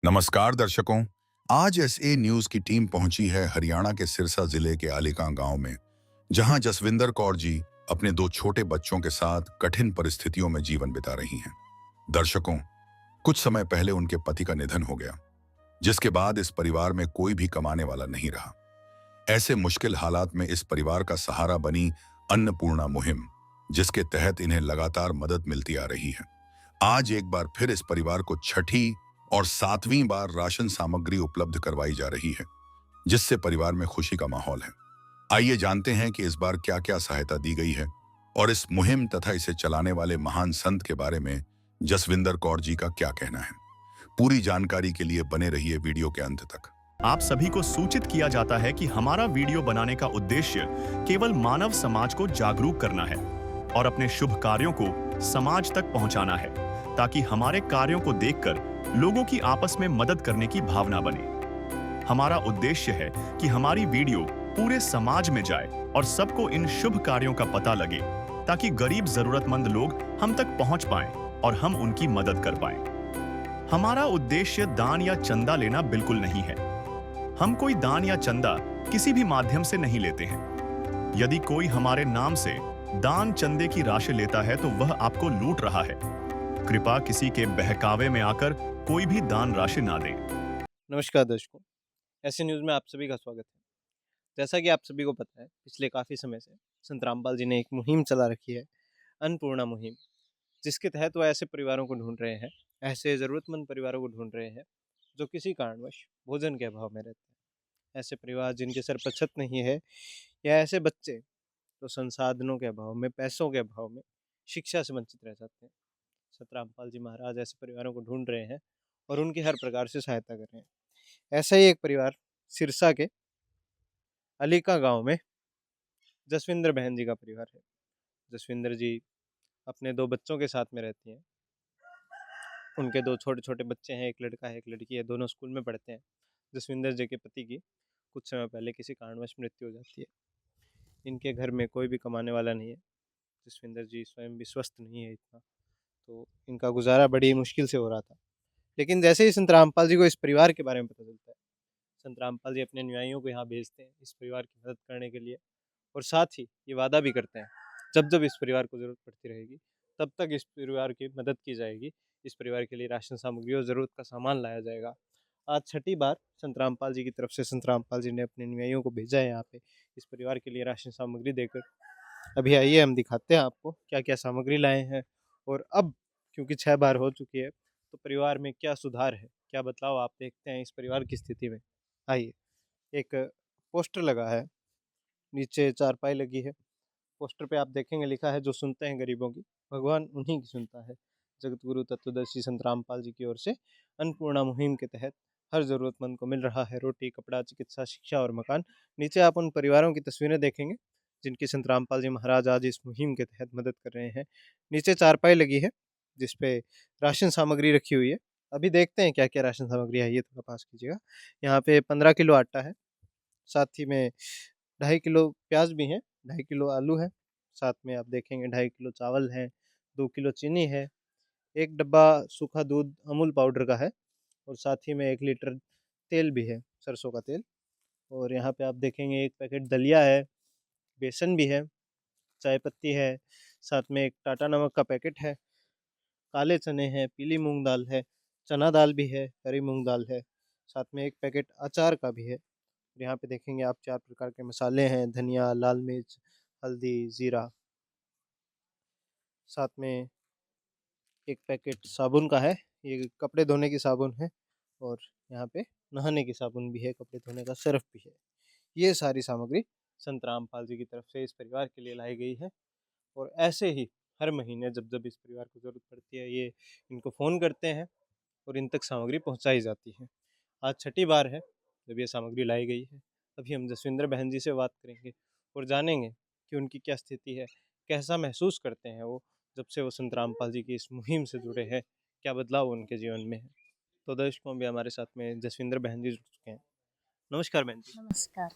नमस्कार दर्शकों। आज एसए न्यूज की टीम पहुंची है हरियाणा के सिरसा जिले के आलीकां गांव में, जहां जसविंदर कौर जी अपने दो छोटे बच्चों के साथ कठिन परिस्थितियों में जीवन बिता रही हैं। दर्शकों, कुछ समय पहले उनके पति का निधन हो गया, जिसके बाद इस परिवार में कोई भी कमाने वाला नहीं रहा। ऐसे मुश्किल हालात में इस परिवार का सहारा बनी अन्नपूर्णा मुहिम, जिसके तहत इन्हें लगातार मदद मिलती आ रही है। आज एक बार फिर इस परिवार को छठी और 7वीं बार राशन सामग्री उपलब्ध करवाई जा रही है, जिससे परिवार में खुशी का माहौल है। आइए जानते हैं कि इस बार क्या क्या सहायता दी गई है और इस मुहिम तथा इसे चलाने वाले महान संत के बारे में जसविंदर कौर जी का क्या कहना है। पूरी जानकारी के लिए बने रहिए वीडियो के अंत तक। आप सभी को सूचित किया जाता है कि हमारा वीडियो बनाने का उद्देश्य केवल मानव समाज को जागरूक करना है और अपने शुभ कार्यों को समाज तक पहुंचाना है, ताकि हमारे कार्यों को देखकर लोगों की आपस में मदद करने की भावना बने। हमारा उद्देश्य है कि हमारी वीडियो पूरे समाज में जाए और सबको इन शुभ कार्यों का पता लगे, ताकि गरीब जरूरतमंद लोग हम तक पहुंच पाएं और हम उनकी मदद कर पाएं। हमारा उद्देश्य दान या चंदा लेना बिल्कुल नहीं है। हम कोई दान या चंदा किसी भी माध्यम से नहीं लेते हैं। यदि कोई हमारे नाम से दान चंदे की राशि लेता है तो वह आपको लूट रहा है। कृपया किसी के बहकावे में आकर कोई भी दान राशि ना दें। नमस्कार दर्शकों, ऐसे न्यूज़ में आप सभी का स्वागत है। जैसा कि आप सभी को पता है, पिछले काफ़ी समय से संत रामपाल जी ने एक मुहिम चला रखी है, अन्नपूर्णा मुहिम, जिसके तहत वो ऐसे परिवारों को ढूंढ रहे हैं, ऐसे ज़रूरतमंद परिवारों को ढूंढ रहे हैं जो किसी कारणवश भोजन के अभाव में रहते हैं। ऐसे परिवार जिनके सर पर छत नहीं है, या ऐसे बच्चे जो संसाधनों के अभाव में, पैसों के अभाव में शिक्षा से वंचित रह जाते हैं। संत रामपाल जी महाराज ऐसे परिवारों को ढूंढ रहे हैं और उनकी हर प्रकार से सहायता कर रहे हैं। ऐसा ही एक परिवार सिरसा के अलीका गांव में जसविंदर बहन जी का परिवार है। जसविंदर जी अपने दो बच्चों के साथ में रहती हैं। उनके दो छोटे छोटे बच्चे हैं, एक लड़का है एक लड़की है, दोनों स्कूल में पढ़ते हैं। जसविंदर जी के पति की कुछ समय पहले किसी कारणवश मृत्यु हो जाती है। इनके घर में कोई भी कमाने वाला नहीं है। जसविंदर जी स्वयं भी स्वस्थ नहीं है इतना, तो इनका गुजारा बड़ी मुश्किल से हो रहा था। लेकिन जैसे ही संत रामपाल जी को इस परिवार के बारे में पता चलता है, संत रामपाल जी अपने अनुयायियों को यहाँ भेजते हैं इस परिवार की मदद करने के लिए, और साथ ही ये वादा भी करते हैं जब जब इस परिवार को ज़रूरत पड़ती रहेगी तब तक इस परिवार की मदद की जाएगी। इस परिवार के लिए राशन सामग्री और ज़रूरत का सामान लाया जाएगा। आज छठी बार संत रामपाल जी की तरफ से संत रामपाल जी ने अपने अनुयायियों को भेजा है यहाँ पे इस परिवार के लिए राशन सामग्री देकर। अभी आइए हम दिखाते हैं आपको क्या क्या सामग्री लाए हैं, और अब क्योंकि 6 बार हो चुकी है तो परिवार में क्या सुधार है, क्या बदलाव आप देखते हैं इस परिवार की स्थिति में। आइए, एक पोस्टर लगा है, नीचे चारपाई लगी है। पोस्टर पे आप देखेंगे लिखा है, जो सुनते हैं गरीबों की भगवान उन्हीं की सुनता है। जगत गुरु तत्वदर्शी संत रामपाल जी की ओर से अन्नपूर्णा मुहिम के तहत हर ज़रूरतमंद को मिल रहा है रोटी, कपड़ा, चिकित्सा, शिक्षा और मकान। नीचे आप उन परिवारों की तस्वीरें देखेंगे जिनकी संत रामपाल जी महाराज आज इस मुहिम के तहत मदद कर रहे हैं। नीचे चारपाई लगी है जिसपे राशन सामग्री रखी हुई है। अभी देखते हैं क्या क्या राशन सामग्री है, ये थोड़ा पास कीजिएगा। यहाँ पे 15 किलो आटा है, साथ ही में 2.5 किलो प्याज भी है, 2.5 किलो आलू है, साथ में आप देखेंगे 2.5 किलो चावल है, 2 किलो चीनी है, 1 डब्बा सूखा दूध अमूल पाउडर का है, और साथ ही में 1 लीटर तेल भी है, सरसों का तेल। और यहाँ पे आप देखेंगे 1 पैकेट दलिया है, बेसन भी है, चाय पत्ती है, साथ में 1 टाटा नमक का पैकेट है, काले चने हैं, पीली मूंग दाल है, चना दाल भी है, हरी मूंग दाल है, साथ में 1 पैकेट अचार का भी है। यहाँ पे देखेंगे आप 4 प्रकार के मसाले हैं, धनिया, लाल मिर्च, हल्दी, ज़ीरा। साथ में 1 पैकेट साबुन का है, ये कपड़े धोने की साबुन है, और यहाँ पे नहाने की साबुन भी है, कपड़े धोने का सर्फ़ भी है। ये सारी सामग्री संत रामपाल जी की तरफ से इस परिवार के लिए लाई गई है, और ऐसे ही हर महीने जब जब इस परिवार को ज़रूरत पड़ती है, ये इनको फ़ोन करते हैं और इन तक सामग्री पहुँचाई जाती है। आज छठी बार है जब ये सामग्री लाई गई है। अभी हम जसविंदर बहन जी से बात करेंगे और जानेंगे कि उनकी क्या स्थिति है, कैसा महसूस करते हैं वो जब से वो संत रामपाल जी की इस मुहिम से जुड़े हैं, क्या बदलाव उनके जीवन में है। तो दर्शकों, भी हमारे साथ में जसविंदर बहन जी जुड़ चुके हैं। नमस्कार बहन जी। नमस्कार।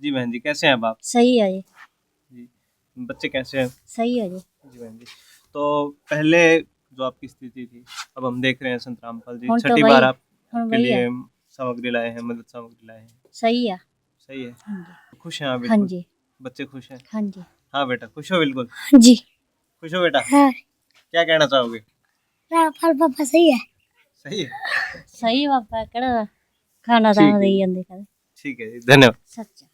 जी बहन जी, कैसे हैं अब आप? सही है ये। जी, बच्चे कैसे हैं? सही है ये। जी बहन जी, तो पहले जो आपकी स्थिति थी, अब हम देख रहे हैं संत रामपाल जी ਹੁਣ छठी बार आप हाँ के भैया लिए सामग्री लाए हैं, मदद सामग्री लाए हैं। सही है। सही है, हाँ जी खुश हैं आप हाँ बिल्कुल? जी बच्चे खुश हैं? हाँ जी हाँ बेटा, खुश हो बिल्कुल? हाँ जी खुश हो बेटा? हाँ क्या कहना चाहोगे? पापा सही है। सही है, सही पापा कड़ा खाना ठीक दाना है। दे ਜਾਂਦੇ कਦੇ ठीक है जी, धन्यवाद। सच्चा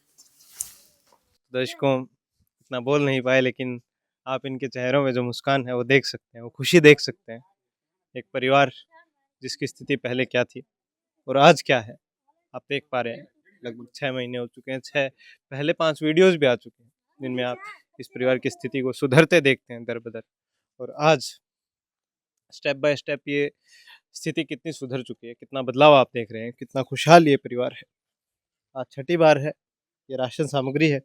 दर्शकों इतना बोल नहीं पाए, लेकिन आप इनके चेहरों में जो मुस्कान है वो देख सकते हैं, वो खुशी देख सकते हैं। एक परिवार जिसकी स्थिति पहले क्या थी और आज क्या है, आप देख पा रहे हैं। लगभग 6 महीने हो चुके हैं, 6 पहले 5 वीडियोस भी आ चुके हैं जिनमें आप इस परिवार की स्थिति को सुधरते देखते हैं दर बदर। और आज स्टेप बाय स्टेप ये स्थिति कितनी सुधर चुकी है, कितना बदलाव आप देख रहे हैं, कितना खुशहाल ये परिवार है। आज छठी बार है ये राशन सामग्री है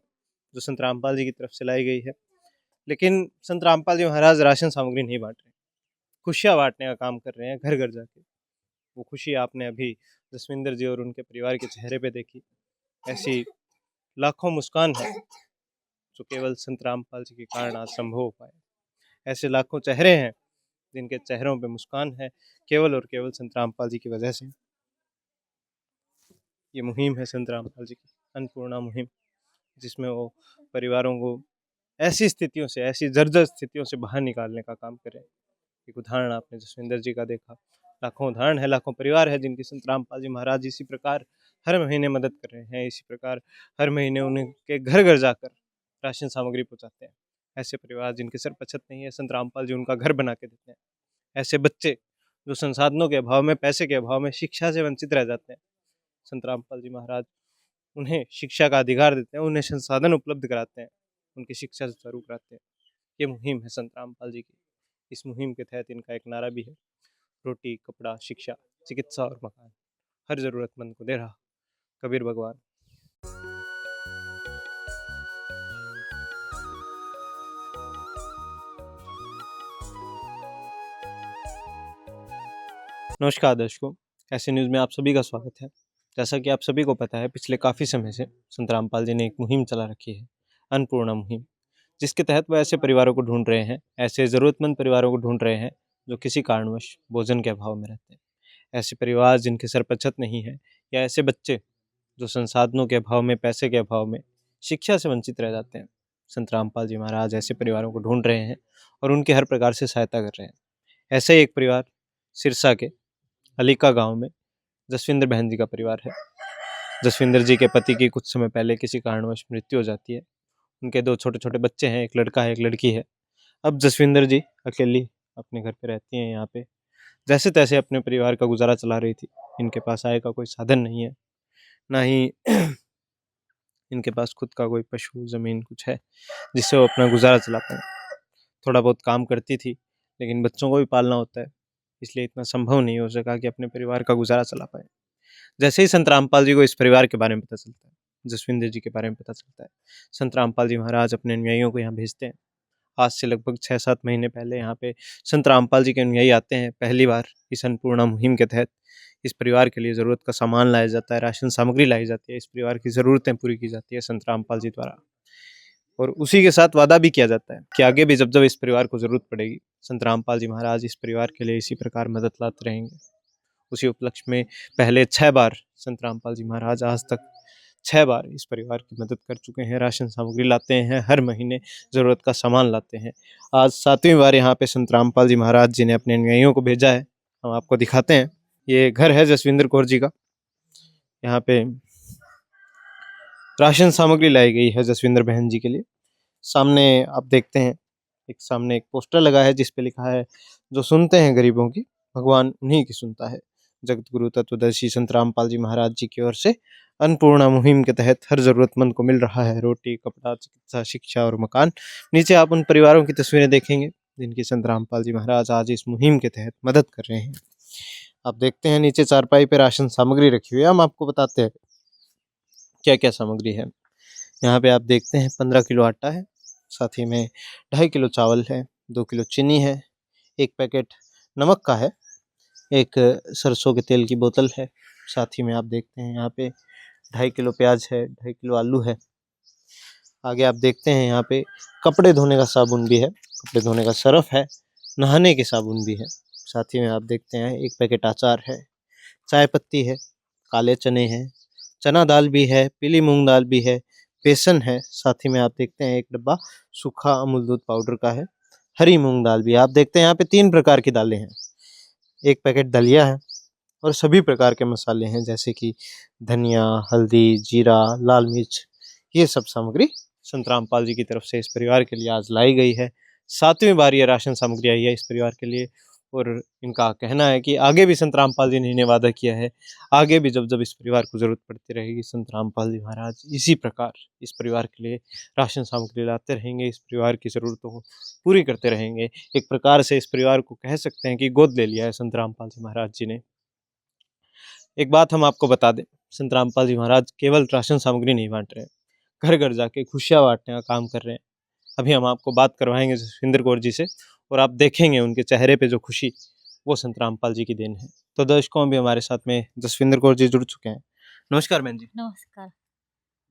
जो संत रामपाल जी की तरफ से लाई गई है। लेकिन संत रामपाल जी महाराज राशन सामग्री नहीं बांट रहे, खुशियाँ बांटने का काम कर रहे हैं घर घर जाके। वो खुशी आपने अभी जसविंदर जी और उनके परिवार के चेहरे पे देखी। ऐसी लाखों मुस्कान है जो केवल संत रामपाल जी के कारण आज संभव हो पाए। ऐसे लाखों चेहरे हैं जिनके चेहरों पे मुस्कान है केवल और केवल संत रामपाल जी की वजह से। ये मुहिम है संत रामपाल जी की अन्नपूर्णा मुहिम, जिसमें वो परिवारों को ऐसी स्थितियों से, ऐसी जर्जर स्थितियों से बाहर निकालने का काम कर रहे हैं। एक उदाहरण आपने जसविंदर जी का देखा, लाखों उदाहरण है, लाखों परिवार है जिनकी संत रामपाल जी महाराज इसी प्रकार हर महीने मदद कर रहे हैं। इसी प्रकार हर महीने उनके घर घर जाकर राशन सामग्री पहुँचाते हैं। ऐसे परिवार जिनके सर पर छत नहीं है, संत रामपाल जी उनका घर बना के देते हैं। ऐसे बच्चे जो संसाधनों के अभाव में, पैसे के अभाव में शिक्षा से वंचित रह जाते हैं, संत रामपाल जी महाराज उन्हें शिक्षा का अधिकार देते हैं, उन्हें संसाधन उपलब्ध कराते हैं, उनकी शिक्षा सुचारू कराते हैं। ये मुहिम है संत रामपाल जी की। इस मुहिम के तहत इनका एक नारा भी है, रोटी, कपड़ा, शिक्षा, चिकित्सा और मकान हर ज़रूरतमंद को दे रहा कबीर भगवान। नमस्कार दर्शकों, ऐसे न्यूज़ में आप सभी का स्वागत है। जैसा कि आप सभी को पता है, पिछले काफ़ी समय से संत रामपाल जी ने एक मुहिम चला रखी है, अन्नपूर्णा मुहिम, जिसके तहत वह ऐसे परिवारों को ढूंढ रहे हैं, ऐसे ज़रूरतमंद परिवारों को ढूंढ रहे हैं जो किसी कारणवश भोजन के अभाव में रहते हैं। ऐसे परिवार जिनके सर पर छत नहीं है, या ऐसे बच्चे जो संसाधनों के अभाव में, पैसे के अभाव में शिक्षा से वंचित रह जाते हैं। संत रामपाल जी महाराज ऐसे परिवारों को ढूंढ रहे हैं और उनकी हर प्रकार से सहायता कर रहे हैं। ऐसा ही एक परिवार सिरसा के अलीका गांव में जसविंदर बहन जी का परिवार है। जसविंदर जी के पति की कुछ समय पहले किसी कारणवश मृत्यु हो जाती है। उनके 2 छोटे छोटे बच्चे हैं, एक लड़का है, एक लड़की है। अब जसविंदर जी अकेली अपने घर पे रहती हैं यहाँ पे, जैसे तैसे अपने परिवार का गुजारा चला रही थी। इनके पास आय का कोई साधन नहीं है, ना ही इनके पास खुद का कोई पशु, ज़मीन कुछ है जिससे वो अपना गुजारा चला पाएँ। थोड़ा बहुत काम करती थी, लेकिन बच्चों को भी पालना होता है, इसलिए इतना संभव नहीं हो सका कि अपने परिवार का गुजारा चला पाए। जैसे ही संत रामपाल जी को इस परिवार के बारे में पता चलता है, जसविंदर जी के बारे में पता चलता है, संत रामपाल जी महाराज अपने अनुयायियों को यहाँ भेजते हैं। आज से लगभग 6-7 महीने पहले यहाँ पे संत रामपाल जी के अनुयायी आते हैं। पहली बार इस अन्नपूर्णा मुहिम के तहत इस परिवार के लिए ज़रूरत का सामान लाया जाता है, राशन सामग्री लाई जाती है, इस परिवार की ज़रूरतें पूरी की जाती है संत रामपाल जी द्वारा। और उसी के साथ वादा भी किया जाता है कि आगे भी जब जब इस परिवार को ज़रूरत पड़ेगी, संत रामपाल जी महाराज इस परिवार के लिए इसी प्रकार मदद लाते रहेंगे। उसी उपलक्ष्य में पहले 6 बार संत रामपाल जी महाराज आज तक 6 बार इस परिवार की मदद कर चुके हैं, राशन सामग्री लाते हैं, हर महीने ज़रूरत का सामान लाते हैं। आज 7वीं बार यहाँ पे संत रामपाल जी महाराज जी ने अपने अनुयायियों को भेजा है। हम आपको दिखाते हैं, ये घर है जसविंदर कौर जी का। यहाँ पे राशन सामग्री लाई गई है जसविंदर बहन जी के लिए। सामने आप देखते हैं, सामने एक पोस्टर लगा है जिस पे लिखा है, जो सुनते हैं गरीबों की, भगवान उन्हीं की सुनता है। जगत गुरु तत्वदर्शी संत रामपाल जी महाराज जी की ओर से अन्नपूर्णा मुहिम के तहत हर ज़रूरतमंद को मिल रहा है रोटी, कपड़ा, चिकित्सा, शिक्षा और मकान। नीचे आप उन परिवारों की तस्वीरें देखेंगे जिनकी संत रामपाल जी महाराज आज इस मुहिम के तहत मदद कर रहे हैं। आप देखते हैं नीचे चारपाई पे राशन सामग्री रखी हुई है। हम आपको बताते हैं क्या क्या सामग्री है। यहाँ पे आप देखते हैं 15 किलो आटा है, साथ ही में 2.5 किलो चावल है, 2 किलो चीनी है, 1 पैकेट नमक का है, एक सरसों के तेल की बोतल है। साथ ही में आप देखते हैं यहाँ पे 2.5 किलो प्याज है, 2.5 किलो आलू है। आगे आप देखते हैं यहाँ पे कपड़े धोने का साबुन भी है, कपड़े धोने का सर्फ है, नहाने के साबुन भी है। साथ ही में आप देखते हैं 1 पैकेट अचार है, चाय पत्ती है, काले चने हैं, चना दाल भी है, पीली मूंग दाल भी है, बेसन है, साथ ही में आप देखते हैं एक डब्बा सूखा अमूल दूध पाउडर का है, हरी मूंग दाल भी है। आप देखते हैं यहाँ पे 3 प्रकार की दालें हैं, एक पैकेट दलिया है और सभी प्रकार के मसाले हैं जैसे कि धनिया, हल्दी, जीरा, लाल मिर्च, ये सब सामग्री संत रामपाल जी की तरफ से इस परिवार के लिए आज लाई गई है। 7वीं बार ये राशन सामग्री आई है इस परिवार के लिए और इनका कहना है कि आगे भी संत रामपाल जी ने इन्हें वादा किया है, आगे भी जब जब इस परिवार को ज़रूरत पड़ती रहेगी संत रामपाल जी महाराज इसी प्रकार इस परिवार के लिए राशन सामग्री लाते रहेंगे, इस परिवार की ज़रूरतों को पूरी करते रहेंगे। एक प्रकार से इस परिवार को कह सकते हैं कि गोद ले लिया है संत रामपाल जी महाराज जी ने। एक बात हम आपको बता दें, संत रामपाल जी महाराज केवल राशन सामग्री नहीं बांट रहे हैं, घर घर जाके खुशियाँ बांटने का काम कर रहे हैं। अभी हम आपको बात करवाएंगे जसविंदर कौर जी से और आप देखेंगे उनके चेहरे पे जो खुशी, वो संत रामपाल जी की देन है। तो दर्शकों, अभी हमारे साथ में जसविंदर कौर जी जुड़ चुके हैं। नमस्कार बहन जी। नमस्कार।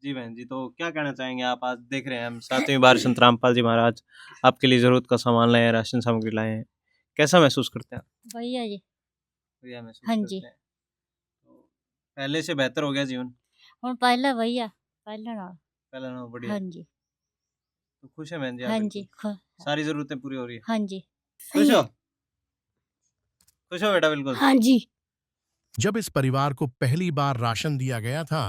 जी बहन जी, तो क्या कहना चाहेंगे आप? आज देख रहे हैं हम 7वीं बार संत रामपाल जी महाराज आपके लिए ज़रूरत का सामान लाए हैं, राशन सामग्री लाए हैं, कैसा महसूस करते हैं आप? भैया जी बढ़िया महसूस हाँ करते जी। हैं। तो पहले से बेहतर हो गया जीवन? ਹੁਣ ਪਹਿਲਾਂ भैया ਪਹਿਲਾਂ ਨਾਲ पहले ना बढ़िया। हाँ जी तो खुश है बहन जी? आप हाँ बिल्कुल? जी सारी ज़रूरतें पूरी हो रही है? हाँ जी खुश हो? खुश हो बेटा बिल्कुल? हाँ जी। जब इस परिवार को पहली बार राशन दिया गया था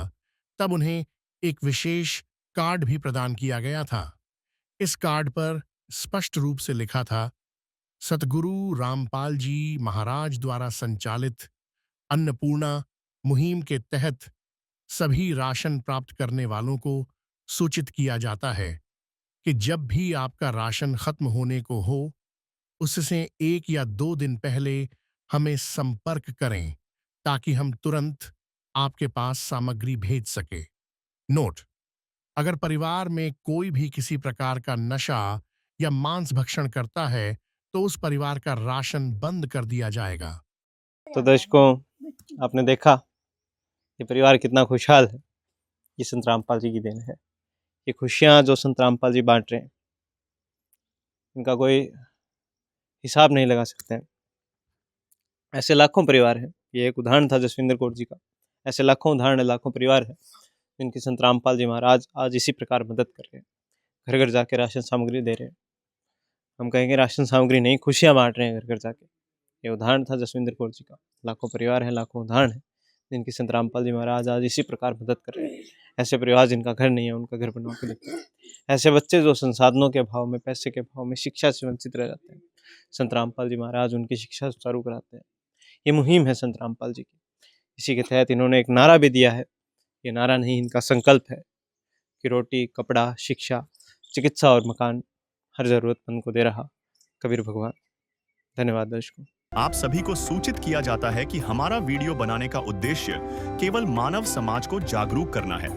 तब उन्हें एक विशेष कार्ड भी प्रदान किया गया था। इस कार्ड पर स्पष्ट रूप से लिखा था, सतगुरु रामपाल जी महाराज द्वारा संचालित अन्नपूर्णा मुहिम के तहत सभी राशन प्राप्त करने वालों को सूचित किया जाता है कि जब भी आपका राशन खत्म होने को हो उससे 1 या 2 दिन पहले हमें संपर्क करें ताकि हम तुरंत आपके पास सामग्री भेज सके। नोट: अगर परिवार में कोई भी किसी प्रकार का नशा या मांस भक्षण करता है तो उस परिवार का राशन बंद कर दिया जाएगा। तो दर्शकों, आपने देखा ये परिवार कितना खुशहाल है, ये संत रामपाल जी की देन है। ये खुशियाँ जो संत रामपाल जी बांट रहे हैं, इनका कोई हिसाब नहीं लगा सकते हैं। ऐसे लाखों परिवार हैं, ये एक उदाहरण था जसविंदर कौर जी का। ऐसे लाखों उदाहरण है, लाखों परिवार है जिनकी संत रामपाल जी महाराज आज इसी प्रकार मदद कर रहे हैं, घर घर जाके राशन सामग्री दे रहे हैं। हम कहेंगे राशन सामग्री नहीं, खुशियाँ बांट रहे हैं घर घर जाके। ये उदाहरण था जसविंदर कौर जी का। लाखों परिवार हैं, लाखों उदाहरण हैं जिनकी संत रामपाल जी महाराज आज इसी प्रकार मदद कर रहे हैं। ऐसे परिवार जिनका घर नहीं है, उनका घर बनवा के देते हैं। ऐसे बच्चे जो संसाधनों के अभाव में, पैसे के अभाव में शिक्षा से वंचित रह जाते हैं, संत रामपाल जी महाराज उनकी शिक्षा सुचारू कराते हैं। ये मुहिम है संत रामपाल जी की। इसी के तहत इन्होंने एक नारा भी दिया है। ये नारा नहीं, इनका संकल्प है कि रोटी, कपड़ा, शिक्षा, चिकित्सा और मकान हर ज़रूरतमंद को दे रहा कबीर भगवान। धन्यवाद दर्शकों। आप सभी को सूचित किया जाता है कि हमारा वीडियो बनाने का उद्देश्य केवल मानव समाज को जागरूक करना है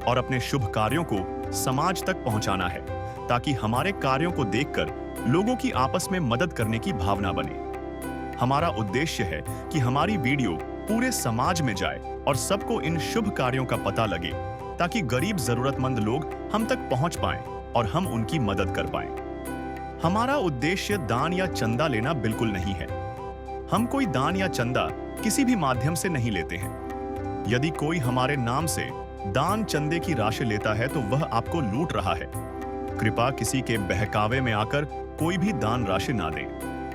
और अपने शुभ कार्यों को समाज तक पहुंचाना है ताकि हमारे कार्यों को देखकर लोगों की आपस में मदद करने की भावना बने। हमारा उद्देश्य है कि हमारी वीडियो पूरे समाज में जाए और सबको इन शुभ कार्यों का पता लगे ताकि गरीब जरूरतमंद लोग हम तक पहुंच पाएं और हम उनकी मदद कर पाएं। हमारा उद्देश्य दान या चंदा लेना बिल्कुल नहीं है। हम कोई दान या चंदा किसी भी माध्यम से नहीं लेते हैं। यदि कोई हमारे नाम से दान चंदे की राशि लेता है तो वह आपको लूट रहा है। कृपया किसी के बहकावे में आकर कोई भी दान राशि ना दें।